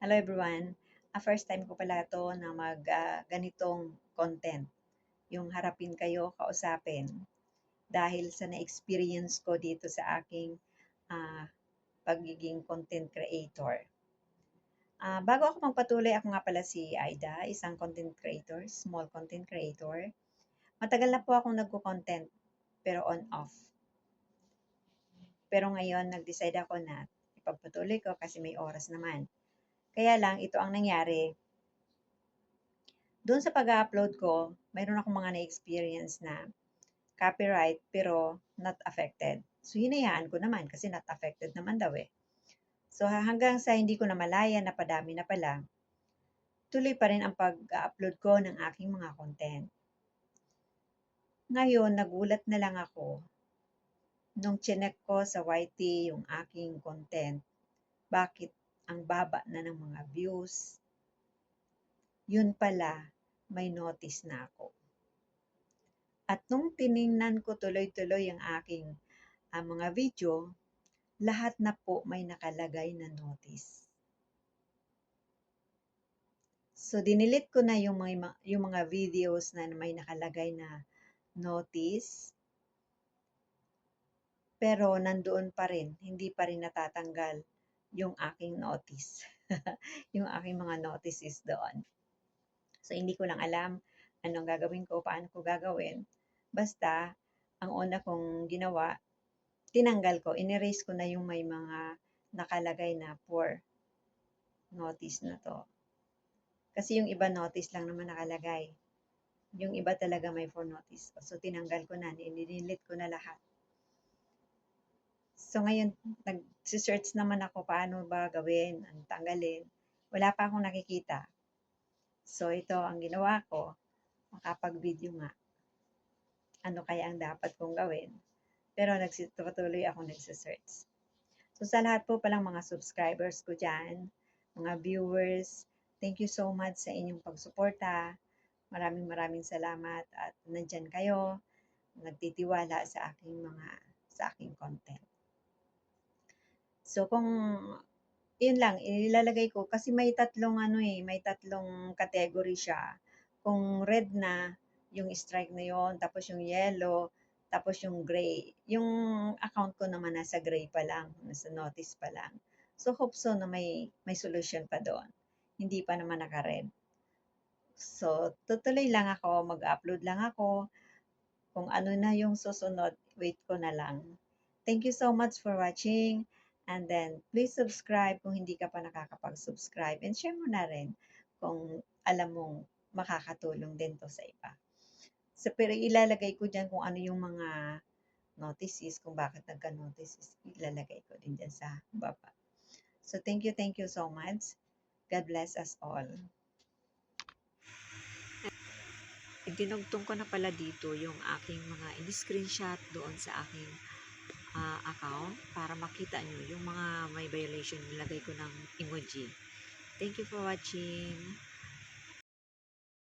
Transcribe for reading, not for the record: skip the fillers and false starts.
Hello everyone. First time ko pala to na ganitong content. Yung harapin kayo, kausapin. Dahil sa na-experience ko dito sa aking ah, pagiging content creator. Bago ako magpatuloy, ako nga pala si Aida, isang content creator, small content creator. Matagal na po akong nagko-content, pero on-off. Pero ngayon, nag-decide ako na ipagpatuloy ko kasi may oras naman. Kaya lang, ito ang nangyari. Doon sa pag-upload ko, mayroon akong mga na-experience na copyright pero not affected. So, hinayaan ko naman kasi not affected naman daw eh. So, hanggang sa hindi ko na malaya na padami na pala, tuloy pa rin ang pag-upload ko ng aking mga content. Ngayon, nagulat na lang ako nung chinek ko sa YT yung aking content. Bakit ang baba na ng mga views? Yun pala, may notice na ako. At nung tiningnan ko tuloy-tuloy ang aking mga video, lahat na po may nakalagay na notice. So, dinilit ko na yung mga videos na may nakalagay na notice. Pero nandoon pa rin, hindi pa rin natatanggal yung aking notice. Yung aking mga notices doon. So, hindi ko lang alam anong gagawin ko, paano ko gagawin. Basta, ang una kong ginawa, tinanggal ko, inerase ko na yung may mga nakalagay na for notice na to. Kasi yung iba notice lang naman nakalagay. Yung iba talaga may for notice. So, tinanggal ko na, nililit ko na lahat. So, ngayon, nag-search naman ako paano ba gawin, ang tanggalin. Wala pa akong nakikita. So, ito ang ginawa ko, makapag-video nga. Ano kaya ang dapat kong gawin? Pero patuloy ako nagsisearch. So sa lahat po palang mga subscribers ko dyan, mga viewers, thank you so much sa inyong pagsuporta. Maraming salamat at nandyan kayo, nagtitiwala sa aking content. So kung yun lang, ilalagay ko kasi may tatlong category siya. Kung red na, yung strike na yon, tapos yung yellow, tapos yung gray. Yung account ko naman nasa gray pa lang, nasa notice pa lang. So hope so na may solution pa doon. Hindi pa naman naka-red. So tutuloy lang ako, mag-upload lang ako. Kung ano na yung susunod, wait ko na lang. Thank you so much for watching. And then, please subscribe kung hindi ka pa nakakapag-subscribe. And share mo na rin kung alam mong makakatulong din to sa iba. So, pero ilalagay ko dyan kung ano yung mga notices, kung bakit nagka-notices, ilalagay ko din dyan sa baba. So, thank you so much. God bless us all. Dinugtong ko na pala dito yung aking mga in-screenshot doon sa aking account para makita nyo yung mga may violation, nilagay ko ng emoji. Thank you for watching.